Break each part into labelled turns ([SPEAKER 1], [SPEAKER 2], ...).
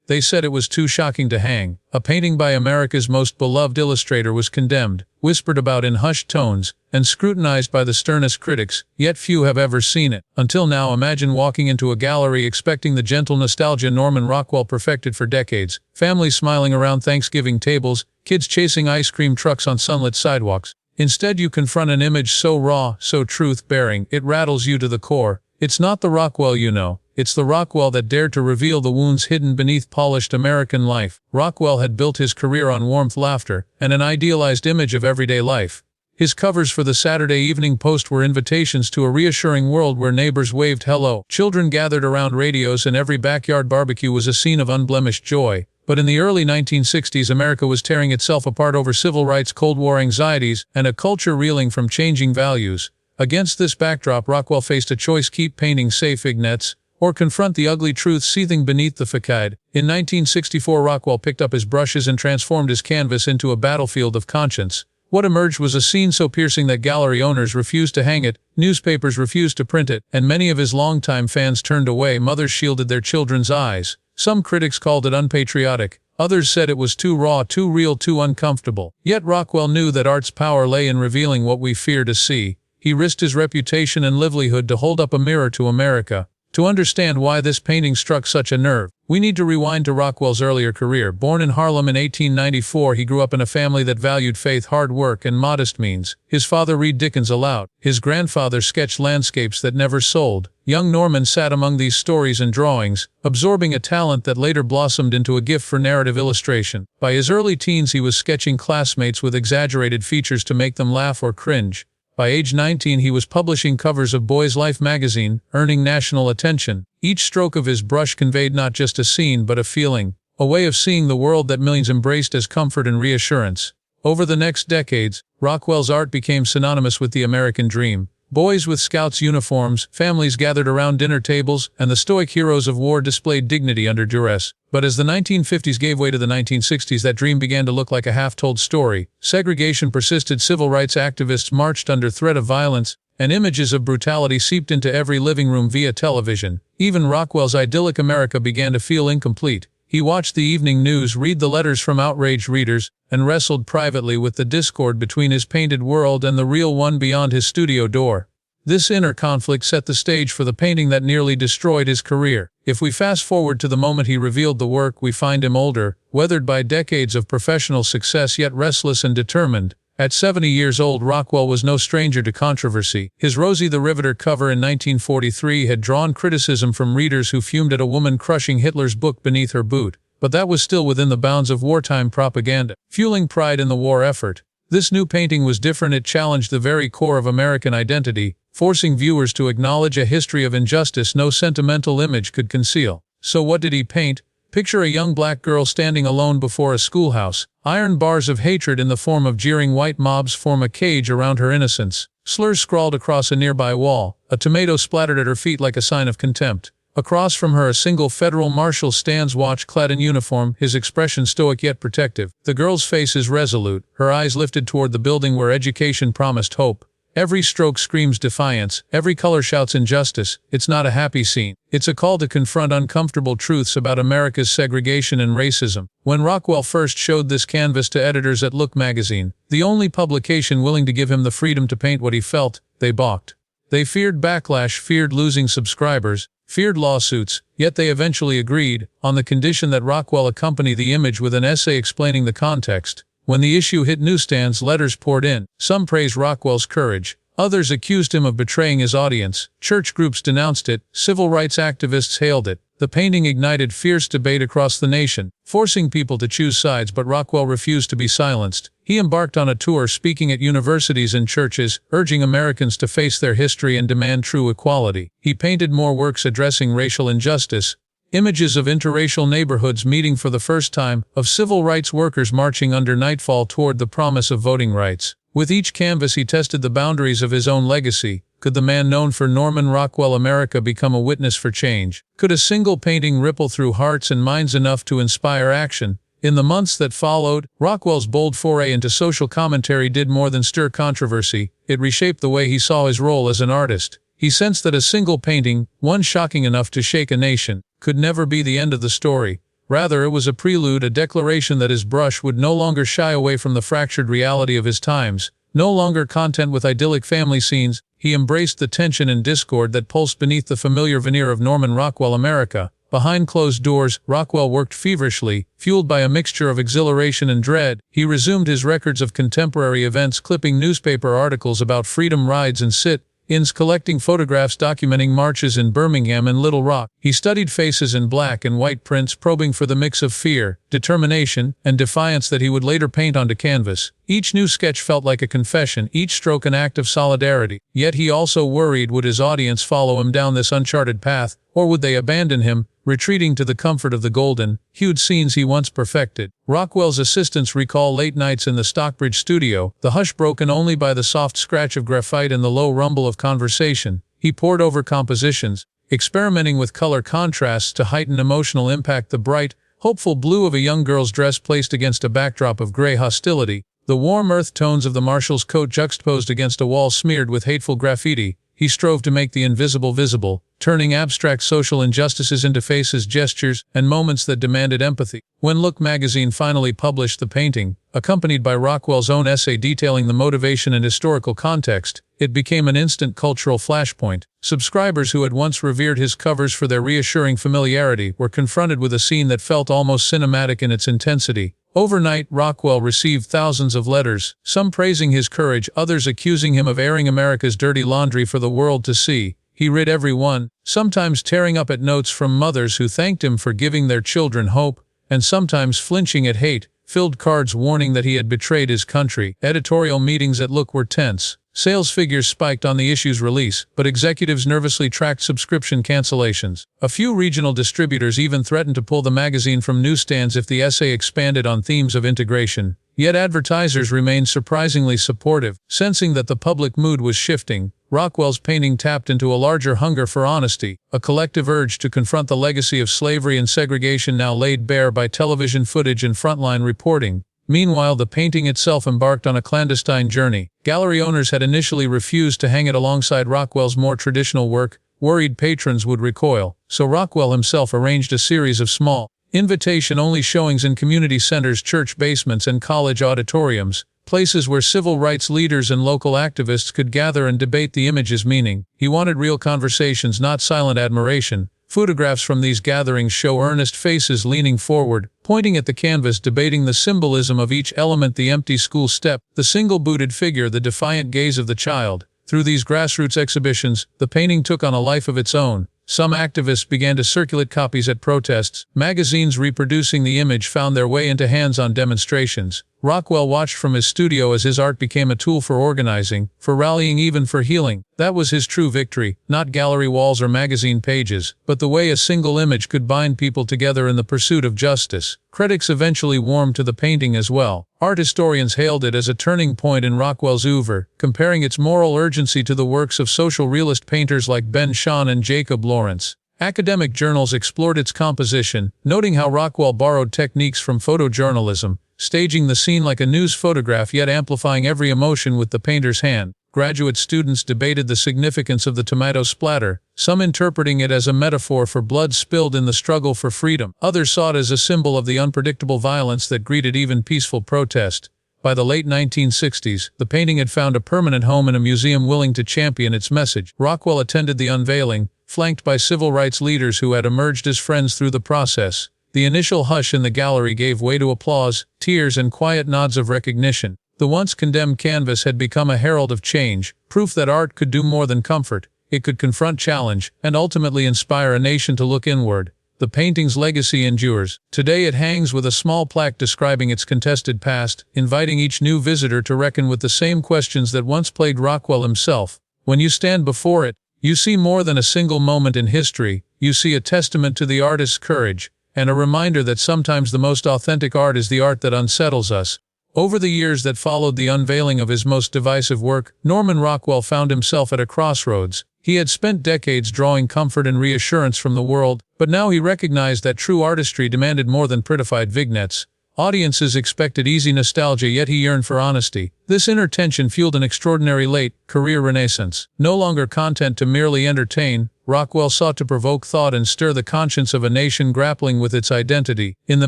[SPEAKER 1] They said it was too shocking to hang. A painting by America's most beloved illustrator was condemned, whispered about in hushed tones, and scrutinized by the sternest critics, yet few have ever seen it. Until now, imagine walking into a gallery expecting the gentle nostalgia Norman Rockwell perfected for decades. Families smiling around Thanksgiving tables, kids chasing ice cream trucks on sunlit sidewalks. Instead, you confront an image so raw, so truth-bearing, it rattles you to the core. It's not the Rockwell you know. It's the Rockwell that dared to reveal the wounds hidden beneath polished American life. Rockwell had built his career on warmth, laughter, and an idealized image of everyday life. His covers for the Saturday Evening Post were invitations to a reassuring world where neighbors waved hello. Children gathered around radios and every backyard barbecue was a scene of unblemished joy. But in the early 1960s, America was tearing itself apart over civil rights, Cold War anxieties, and a culture reeling from changing values. Against this backdrop, Rockwell faced a choice: keep painting safe vignettes, or confront the ugly truth seething beneath the facade. In 1964, Rockwell picked up his brushes and transformed his canvas into a battlefield of conscience. What emerged was a scene so piercing that gallery owners refused to hang it, newspapers refused to print it, and many of his longtime fans turned away. Mothers shielded their children's eyes. Some critics called it unpatriotic. Others said it was too raw, too real, too uncomfortable. Yet Rockwell knew that art's power lay in revealing what we fear to see. He risked his reputation and livelihood to hold up a mirror to America. To understand why this painting struck such a nerve, we need to rewind to Rockwell's earlier career. Born in Harlem in 1894, he grew up in a family that valued faith, hard work, and modest means. His father read Dickens aloud. His grandfather sketched landscapes that never sold. Young Norman sat among these stories and drawings, absorbing a talent that later blossomed into a gift for narrative illustration. By his early teens, he was sketching classmates with exaggerated features to make them laugh or cringe. By age 19, he was publishing covers of Boy's Life magazine, earning national attention. Each stroke of his brush conveyed not just a scene but a feeling, a way of seeing the world that millions embraced as comfort and reassurance. Over the next decades, Rockwell's art became synonymous with the American dream. Boys with Scouts uniforms, families gathered around dinner tables, and the stoic heroes of war displayed dignity under duress. But as the 1950s gave way to the 1960s, that dream began to look like a half-told story. Segregation persisted, civil rights activists marched under threat of violence, and images of brutality seeped into every living room via television. Even Rockwell's idyllic America began to feel incomplete. He watched the evening news, read the letters from outraged readers, and wrestled privately with the discord between his painted world and the real one beyond his studio door. This inner conflict set the stage for the painting that nearly destroyed his career. If we fast forward to the moment he revealed the work, we find him older, weathered by decades of professional success, yet restless and determined. At 70 years old, Rockwell was no stranger to controversy. His Rosie the Riveter cover in 1943 had drawn criticism from readers who fumed at a woman crushing Hitler's book beneath her boot. But that was still within the bounds of wartime propaganda, fueling pride in the war effort. This new painting was different. It challenged the very core of American identity, forcing viewers to acknowledge a history of injustice no sentimental image could conceal. So what did he paint? Picture a young black girl standing alone before a schoolhouse. Iron bars of hatred in the form of jeering white mobs form a cage around her innocence. Slurs scrawled across a nearby wall. A tomato splattered at her feet like a sign of contempt. Across from her, a single federal marshal stands watch, clad in uniform, his expression stoic yet protective. The girl's face is resolute, her eyes lifted toward the building where education promised hope. Every stroke screams defiance, every color shouts injustice. It's not a happy scene. It's a call to confront uncomfortable truths about America's segregation and racism. When Rockwell first showed this canvas to editors at Look magazine, the only publication willing to give him the freedom to paint what he felt, they balked. They feared backlash, feared losing subscribers, feared lawsuits, yet they eventually agreed, on the condition that Rockwell accompany the image with an essay explaining the context. When the issue hit newsstands, letters poured in. Some praised Rockwell's courage. Others accused him of betraying his audience. Church groups denounced it. Civil rights activists hailed it. The painting ignited fierce debate across the nation, forcing people to choose sides, but Rockwell refused to be silenced. He embarked on a tour, speaking at universities and churches, urging Americans to face their history and demand true equality. He painted more works addressing racial injustice. Images of interracial neighborhoods meeting for the first time, of civil rights workers marching under nightfall toward the promise of voting rights. With each canvas he tested the boundaries of his own legacy. Could the man known for Norman Rockwell America become a witness for change? Could a single painting ripple through hearts and minds enough to inspire action? In the months that followed, Rockwell's bold foray into social commentary did more than stir controversy. It reshaped the way he saw his role as an artist. He sensed that a single painting, one shocking enough to shake a nation, could never be the end of the story. Rather, it was a prelude, a declaration that his brush would no longer shy away from the fractured reality of his times. No longer content with idyllic family scenes, he embraced the tension and discord that pulsed beneath the familiar veneer of Norman Rockwell America. Behind closed doors, Rockwell worked feverishly, fueled by a mixture of exhilaration and dread. He resumed his records of contemporary events, clipping newspaper articles about freedom rides and sit-ins, collecting photographs documenting marches in Birmingham and Little Rock. He studied faces in black and white prints, probing for the mix of fear, determination, and defiance that he would later paint onto canvas. Each new sketch felt like a confession, each stroke an act of solidarity. Yet he also worried, would his audience follow him down this uncharted path, or would they abandon him, retreating to the comfort of the golden-hued scenes he once perfected? Rockwell's assistants recall late nights in the Stockbridge studio, the hush broken only by the soft scratch of graphite and the low rumble of conversation. He pored over compositions, experimenting with color contrasts to heighten emotional impact, the bright, hopeful blue of a young girl's dress placed against a backdrop of gray hostility, the warm earth tones of the marshal's coat juxtaposed against a wall smeared with hateful graffiti. He strove to make the invisible visible, turning abstract social injustices into faces, gestures, and moments that demanded empathy. When Look magazine finally published the painting, accompanied by Rockwell's own essay detailing the motivation and historical context, it became an instant cultural flashpoint. Subscribers who had once revered his covers for their reassuring familiarity were confronted with a scene that felt almost cinematic in its intensity. Overnight, Rockwell received thousands of letters, some praising his courage, others accusing him of airing America's dirty laundry for the world to see. He read every one, sometimes tearing up at notes from mothers who thanked him for giving their children hope, and sometimes flinching at hate-filled cards warning that he had betrayed his country. Editorial meetings at Look were tense. Sales figures spiked on the issue's release, but executives nervously tracked subscription cancellations. A few regional distributors even threatened to pull the magazine from newsstands if the essay expanded on themes of integration. Yet advertisers remained surprisingly supportive. Sensing that the public mood was shifting, Rockwell's painting tapped into a larger hunger for honesty, a collective urge to confront the legacy of slavery and segregation now laid bare by television footage and frontline reporting. Meanwhile, the painting itself embarked on a clandestine journey. Gallery owners had initially refused to hang it alongside Rockwell's more traditional work, worried patrons would recoil, so Rockwell himself arranged a series of small, invitation-only showings in community centers, church basements, and college auditoriums, places where civil rights leaders and local activists could gather and debate the image's meaning. He wanted real conversations, not silent admiration. Photographs from these gatherings show earnest faces leaning forward, pointing at the canvas, debating the symbolism of each element: the empty school step, the single-booted figure, the defiant gaze of the child. Through these grassroots exhibitions, the painting took on a life of its own. Some activists began to circulate copies at protests. Magazines reproducing the image found their way into hands-on demonstrations. Rockwell watched from his studio as his art became a tool for organizing, for rallying, even for healing. That was his true victory, not gallery walls or magazine pages, but the way a single image could bind people together in the pursuit of justice. Critics eventually warmed to the painting as well. Art historians hailed it as a turning point in Rockwell's oeuvre, comparing its moral urgency to the works of social realist painters like Ben Shahn and Jacob Lawrence. Academic journals explored its composition, noting how Rockwell borrowed techniques from photojournalism, staging the scene like a news photograph yet amplifying every emotion with the painter's hand. Graduate students debated the significance of the tomato splatter, some interpreting it as a metaphor for blood spilled in the struggle for freedom. Others saw it as a symbol of the unpredictable violence that greeted even peaceful protest. By the late 1960s, the painting had found a permanent home in a museum willing to champion its message. Rockwell attended the unveiling, flanked by civil rights leaders who had emerged as friends through the process. The initial hush in the gallery gave way to applause, tears, and quiet nods of recognition. The once condemned canvas had become a herald of change, proof that art could do more than comfort. It could confront challenge, and ultimately inspire a nation to look inward. The painting's legacy endures. Today it hangs with a small plaque describing its contested past, inviting each new visitor to reckon with the same questions that once plagued Rockwell himself. When you stand before it, you see more than a single moment in history. You see a testament to the artist's courage, and a reminder that sometimes the most authentic art is the art that unsettles us. Over the years that followed the unveiling of his most divisive work, Norman Rockwell found himself at a crossroads. He had spent decades drawing comfort and reassurance from the world, but now he recognized that true artistry demanded more than prettified vignettes. Audiences expected easy nostalgia, yet he yearned for honesty. This inner tension fueled an extraordinary late-career renaissance. No longer content to merely entertain, Rockwell sought to provoke thought and stir the conscience of a nation grappling with its identity. In the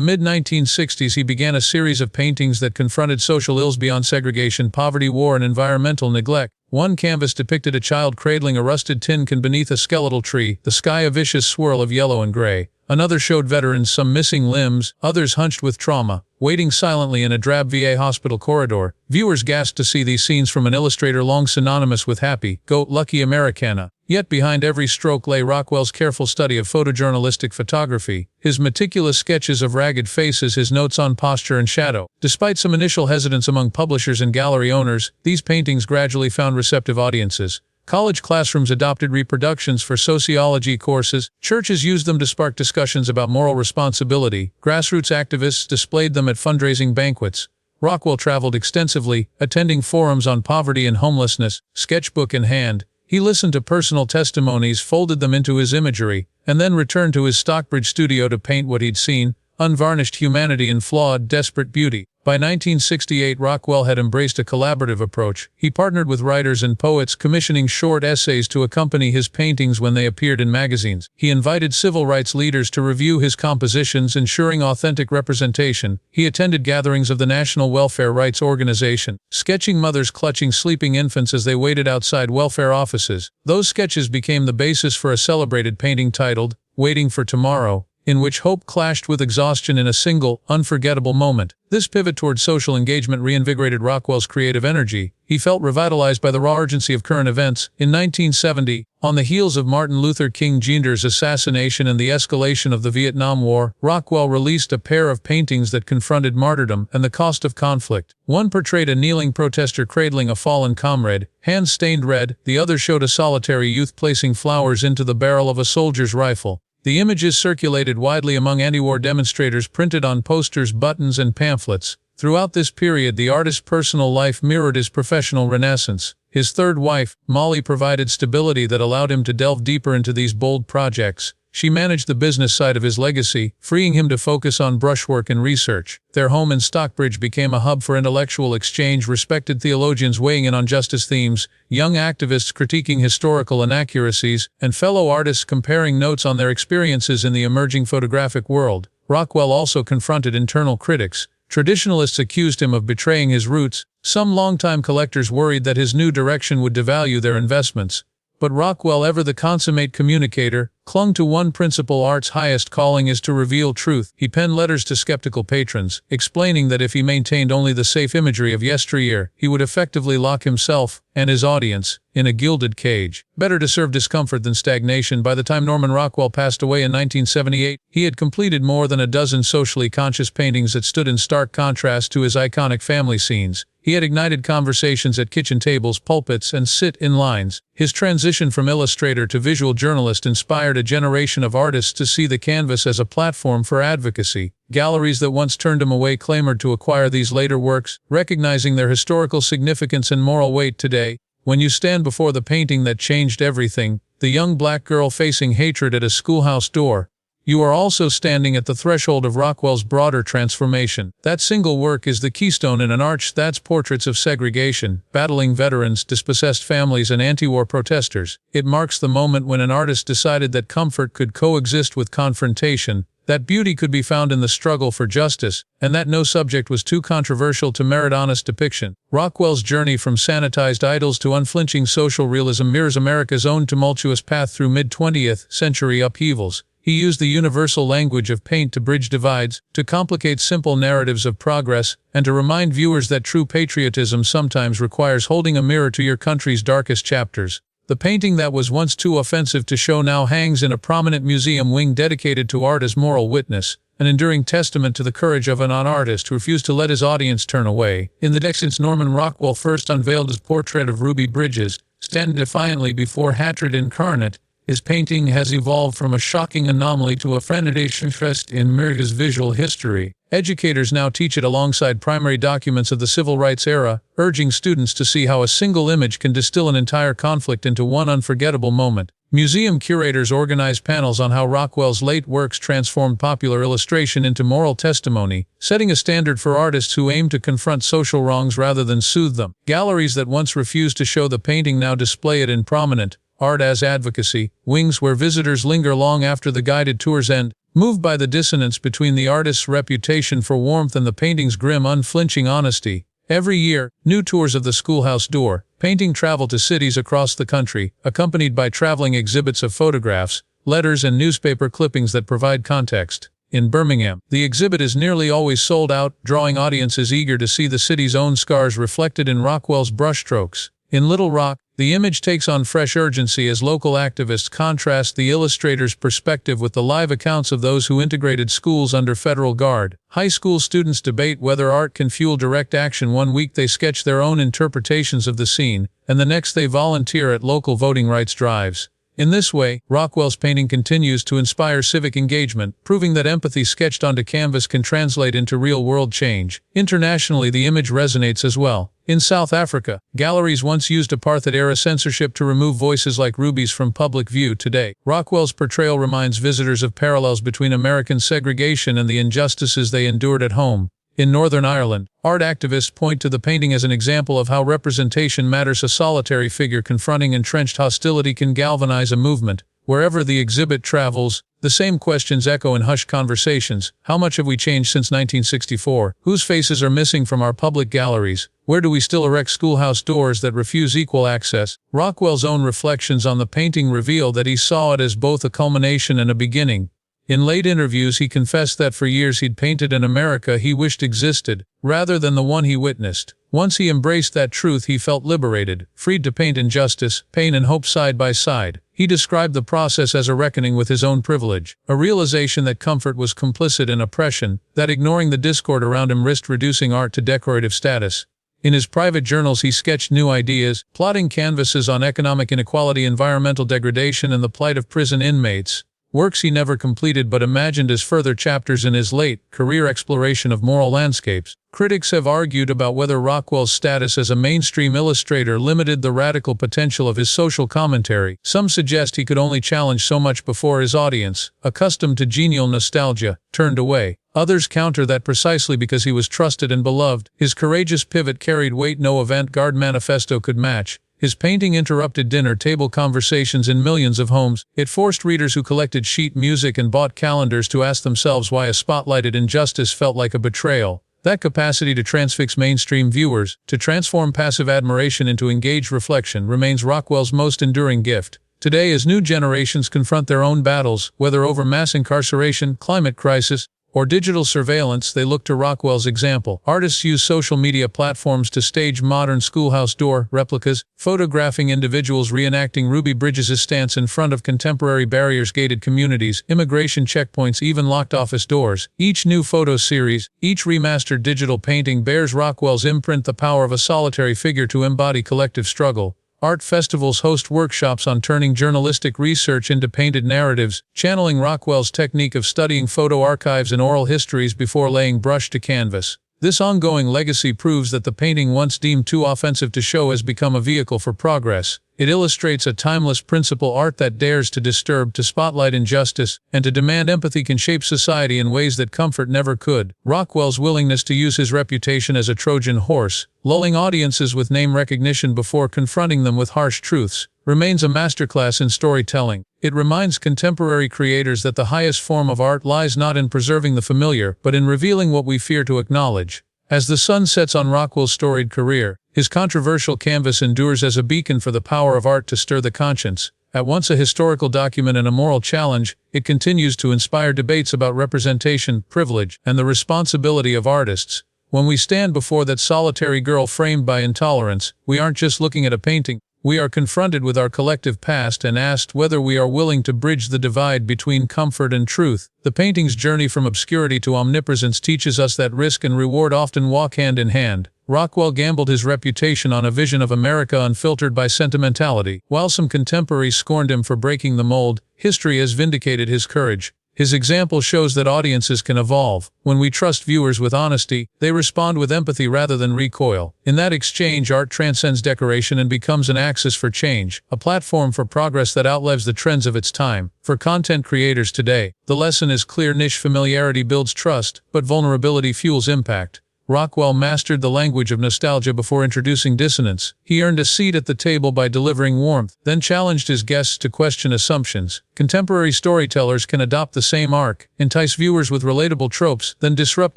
[SPEAKER 1] mid-1960s, he began a series of paintings that confronted social ills beyond segregation, poverty, war, and environmental neglect. One canvas depicted a child cradling a rusted tin can beneath a skeletal tree, the sky a vicious swirl of yellow and gray. Another showed veterans, some missing limbs, others hunched with trauma, waiting silently in a drab VA hospital corridor. Viewers gasped to see these scenes from an illustrator long synonymous with happy, go lucky Americana. Yet behind every stroke lay Rockwell's careful study of photojournalistic photography, his meticulous sketches of ragged faces, his notes on posture and shadow. Despite some initial hesitance among publishers and gallery owners, these paintings gradually found receptive audiences. College classrooms adopted reproductions for sociology courses, churches used them to spark discussions about moral responsibility, grassroots activists displayed them at fundraising banquets. Rockwell traveled extensively, attending forums on poverty and homelessness, sketchbook in hand. He listened to personal testimonies, folded them into his imagery, and then returned to his Stockbridge studio to paint what he'd seen, unvarnished humanity in flawed, desperate beauty. By 1968, Rockwell had embraced a collaborative approach. He partnered with writers and poets, commissioning short essays to accompany his paintings when they appeared in magazines. He invited civil rights leaders to review his compositions, ensuring authentic representation. He attended gatherings of the National Welfare Rights Organization, sketching mothers clutching sleeping infants as they waited outside welfare offices. Those sketches became the basis for a celebrated painting titled, Waiting for Tomorrow, in which hope clashed with exhaustion in a single, unforgettable moment. This pivot toward social engagement reinvigorated Rockwell's creative energy. He felt revitalized by the raw urgency of current events. In 1970, on the heels of Martin Luther King Jr.'s assassination and the escalation of the Vietnam War, Rockwell released a pair of paintings that confronted martyrdom and the cost of conflict. One portrayed a kneeling protester cradling a fallen comrade, hands stained red. The other showed a solitary youth placing flowers into the barrel of a soldier's rifle. The images circulated widely among anti-war demonstrators, printed on posters, buttons, and pamphlets. Throughout this period, the artist's personal life mirrored his professional renaissance. His third wife, Molly, provided stability that allowed him to delve deeper into these bold projects. She managed the business side of his legacy, freeing him to focus on brushwork and research. Their home in Stockbridge became a hub for intellectual exchange, respected theologians weighing in on justice themes, young activists critiquing historical inaccuracies, and fellow artists comparing notes on their experiences in the emerging photographic world. Rockwell also confronted internal critics. Traditionalists accused him of betraying his roots. Some longtime collectors worried that his new direction would devalue their investments. But Rockwell, ever the consummate communicator, clung to one principle: art's highest calling is to reveal truth. He penned letters to skeptical patrons, explaining that if he maintained only the safe imagery of yesteryear, he would effectively lock himself and his audience in a gilded cage. Better to serve discomfort than stagnation. By the time Norman Rockwell passed away in 1978, he had completed more than a dozen socially conscious paintings that stood in stark contrast to his iconic family scenes. He had ignited conversations at kitchen tables, pulpits, and sit-in lines. His transition from illustrator to visual journalist inspired a generation of artists to see the canvas as a platform for advocacy. Galleries that once turned him away clamored to acquire these later works, recognizing their historical significance and moral weight today. When you stand before the painting that changed everything, the young black girl facing hatred at a schoolhouse door, you are also standing at the threshold of Rockwell's broader transformation. That single work is the keystone in an arch that's portraits of segregation, battling veterans, dispossessed families, and anti-war protesters. It marks the moment when an artist decided that comfort could coexist with confrontation, that beauty could be found in the struggle for justice, and that no subject was too controversial to merit honest depiction. Rockwell's journey from sanitized idols to unflinching social realism mirrors America's own tumultuous path through mid-20th century upheavals. He used the universal language of paint to bridge divides, to complicate simple narratives of progress, and to remind viewers that true patriotism sometimes requires holding a mirror to your country's darkest chapters. The painting that was once too offensive to show now hangs in a prominent museum wing dedicated to art as moral witness, an enduring testament to the courage of an artist who refused to let his audience turn away. In the decade since Norman Rockwell first unveiled his portrait of Ruby Bridges, standing defiantly before hatred incarnate, his painting has evolved from a shocking anomaly to a frenetic interest in America's visual history. Educators now teach it alongside primary documents of the civil rights era, urging students to see how a single image can distill an entire conflict into one unforgettable moment. Museum curators organize panels on how Rockwell's late works transformed popular illustration into moral testimony, setting a standard for artists who aim to confront social wrongs rather than soothe them. Galleries that once refused to show the painting now display it in prominent, art as advocacy, wings where visitors linger long after the guided tours end. Moved by the dissonance between the artist's reputation for warmth and the painting's grim, unflinching honesty, every year, new tours of the schoolhouse door, painting travel to cities across the country, accompanied by traveling exhibits of photographs, letters and newspaper clippings that provide context. In Birmingham, the exhibit is nearly always sold out, drawing audiences eager to see the city's own scars reflected in Rockwell's brushstrokes. In Little Rock, the image takes on fresh urgency as local activists contrast the illustrator's perspective with the live accounts of those who integrated schools under federal guard. High school students debate whether art can fuel direct action. One week they sketch their own interpretations of the scene, and the next they volunteer at local voting rights drives. In this way, Rockwell's painting continues to inspire civic engagement, proving that empathy sketched onto canvas can translate into real-world change. Internationally, the image resonates as well. In South Africa, galleries once used apartheid-era censorship to remove voices like Ruby's from public view. Today, Rockwell's portrayal reminds visitors of parallels between American segregation and the injustices they endured at home. In Northern Ireland, art activists point to the painting as an example of how representation matters. A solitary figure confronting entrenched hostility can galvanize a movement. Wherever the exhibit travels, the same questions echo in hushed conversations. How much have we changed since 1964? Whose faces are missing from our public galleries? Where do we still erect schoolhouse doors that refuse equal access? Rockwell's own reflections on the painting reveal that he saw it as both a culmination and a beginning. In late interviews, he confessed that for years he'd painted an America he wished existed, rather than the one he witnessed. Once he embraced that truth, he felt liberated, freed to paint injustice, pain and hope side by side. He described the process as a reckoning with his own privilege, a realization that comfort was complicit in oppression, that ignoring the discord around him risked reducing art to decorative status. In his private journals, he sketched new ideas, plotting canvases on economic inequality, environmental degradation, and the plight of prison inmates. Works he never completed but imagined as further chapters in his late career exploration of moral landscapes. Critics have argued about whether Rockwell's status as a mainstream illustrator limited the radical potential of his social commentary. Some suggest he could only challenge so much before his audience, accustomed to genial nostalgia, turned away. Others counter that precisely because he was trusted and beloved, his courageous pivot carried weight no avant-garde manifesto could match. His painting interrupted dinner table conversations in millions of homes. It forced readers who collected sheet music and bought calendars to ask themselves why a spotlighted injustice felt like a betrayal. That capacity to transfix mainstream viewers, to transform passive admiration into engaged reflection, remains Rockwell's most enduring gift. Today, as new generations confront their own battles, whether over mass incarceration, climate crisis, or digital surveillance, they look to Rockwell's example. Artists use social media platforms to stage modern schoolhouse door replicas, photographing individuals reenacting Ruby Bridges' stance in front of contemporary barriers, gated communities, immigration checkpoints, even locked office doors. Each new photo series, each remastered digital painting bears Rockwell's imprint, the power of a solitary figure to embody collective struggle. Art festivals host workshops on turning journalistic research into painted narratives, channeling Rockwell's technique of studying photo archives and oral histories before laying brush to canvas. This ongoing legacy proves that the painting once deemed too offensive to show has become a vehicle for progress. It illustrates a timeless principle: art that dares to disturb, to spotlight injustice, and to demand empathy can shape society in ways that comfort never could. Rockwell's willingness to use his reputation as a Trojan horse, lulling audiences with name recognition before confronting them with harsh truths, remains a masterclass in storytelling. It reminds contemporary creators that the highest form of art lies not in preserving the familiar, but in revealing what we fear to acknowledge. As the sun sets on Rockwell's storied career, his controversial canvas endures as a beacon for the power of art to stir the conscience. At once a historical document and a moral challenge, it continues to inspire debates about representation, privilege, and the responsibility of artists. When we stand before that solitary girl framed by intolerance, we aren't just looking at a painting. We are confronted with our collective past and asked whether we are willing to bridge the divide between comfort and truth. The painting's journey from obscurity to omnipresence teaches us that risk and reward often walk hand in hand. Rockwell gambled his reputation on a vision of America unfiltered by sentimentality. While some contemporaries scorned him for breaking the mold, history has vindicated his courage. His example shows that audiences can evolve. When we trust viewers with honesty, they respond with empathy rather than recoil. In that exchange, art transcends decoration and becomes an axis for change, a platform for progress that outlives the trends of its time. For content creators today, the lesson is clear: niche familiarity builds trust, but vulnerability fuels impact. Rockwell mastered the language of nostalgia before introducing dissonance. He earned a seat at the table by delivering warmth, then challenged his guests to question assumptions. Contemporary storytellers can adopt the same arc, entice viewers with relatable tropes, then disrupt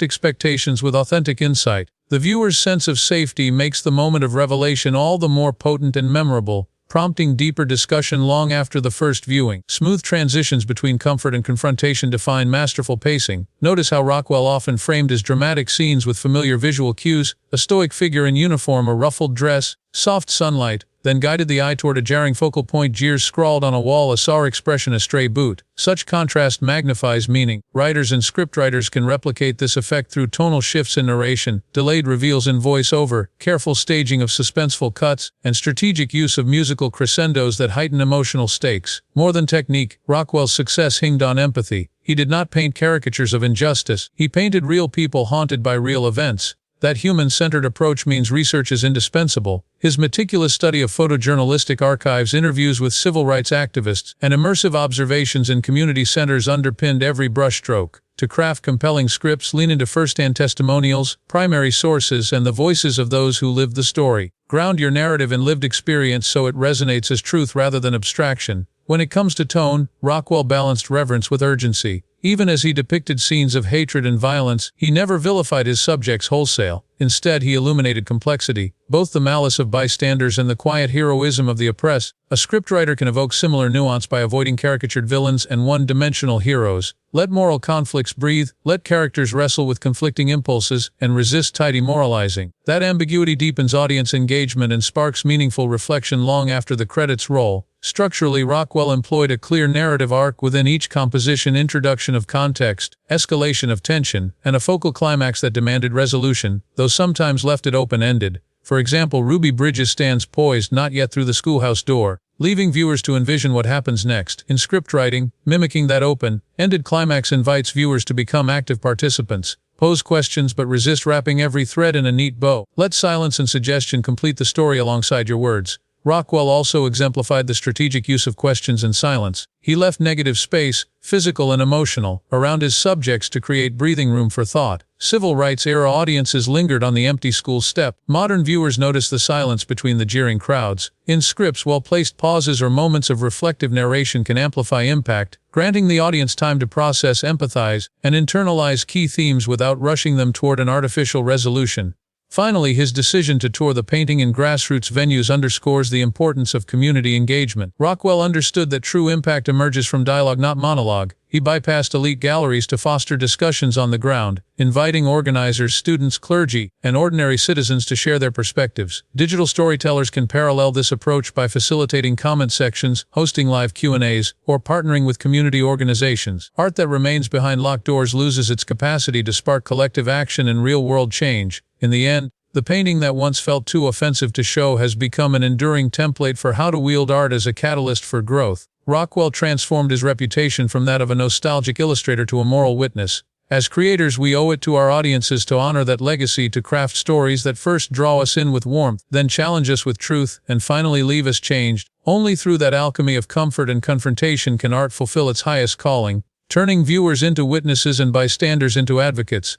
[SPEAKER 1] expectations with authentic insight. The viewer's sense of safety makes the moment of revelation all the more potent and memorable, prompting deeper discussion long after the first viewing. Smooth transitions between comfort and confrontation define masterful pacing. Notice how Rockwell often framed his dramatic scenes with familiar visual cues, a stoic figure in uniform, a ruffled dress, soft sunlight, then guided the eye toward a jarring focal point, jeers scrawled on a wall, a sour expression, a stray boot. Such contrast magnifies meaning. Writers and scriptwriters can replicate this effect through tonal shifts in narration, delayed reveals in voice-over, careful staging of suspenseful cuts, and strategic use of musical crescendos that heighten emotional stakes. More than technique, Rockwell's success hinged on empathy. He did not paint caricatures of injustice. He painted real people haunted by real events. That human-centered approach means research is indispensable. His meticulous study of photojournalistic archives, interviews with civil rights activists, and immersive observations in community centers underpinned every brushstroke. To craft compelling scripts, lean into first-hand testimonials, primary sources, and the voices of those who lived the story. Ground your narrative in lived experience so it resonates as truth rather than abstraction. When it comes to tone, Rockwell balanced reverence with urgency. Even as he depicted scenes of hatred and violence, he never vilified his subjects wholesale. Instead, he illuminated complexity, both the malice of bystanders and the quiet heroism of the oppressed. A scriptwriter can evoke similar nuance by avoiding caricatured villains and one-dimensional heroes. Let moral conflicts breathe, let characters wrestle with conflicting impulses, and resist tidy moralizing. That ambiguity deepens audience engagement and sparks meaningful reflection long after the credits roll. Structurally, Rockwell employed a clear narrative arc within each composition: introduction of context, escalation of tension, and a focal climax that demanded resolution, though sometimes left it open-ended. For example, Ruby Bridges stands poised not yet through the schoolhouse door, leaving viewers to envision what happens next. In scriptwriting, mimicking that open-ended climax invites viewers to become active participants. Pose questions but resist wrapping every thread in a neat bow. Let silence and suggestion complete the story alongside your words. Rockwell also exemplified the strategic use of questions and silence. He left negative space, physical and emotional, around his subjects to create breathing room for thought. Civil rights-era audiences lingered on the empty school step. Modern viewers notice the silence between the jeering crowds. In scripts, well-placed pauses or moments of reflective narration can amplify impact, granting the audience time to process, empathize, and internalize key themes without rushing them toward an artificial resolution. Finally, his decision to tour the painting in grassroots venues underscores the importance of community engagement. Rockwell understood that true impact emerges from dialogue, not monologue. He bypassed elite galleries to foster discussions on the ground, inviting organizers, students, clergy, and ordinary citizens to share their perspectives. Digital storytellers can parallel this approach by facilitating comment sections, hosting live Q&As, or partnering with community organizations. Art that remains behind locked doors loses its capacity to spark collective action and real-world change. In the end, the painting that once felt too offensive to show has become an enduring template for how to wield art as a catalyst for growth. Rockwell transformed his reputation from that of a nostalgic illustrator to a moral witness. As creators, we owe it to our audiences to honor that legacy, to craft stories that first draw us in with warmth, then challenge us with truth, and finally leave us changed. Only through that alchemy of comfort and confrontation can art fulfill its highest calling, turning viewers into witnesses and bystanders into advocates.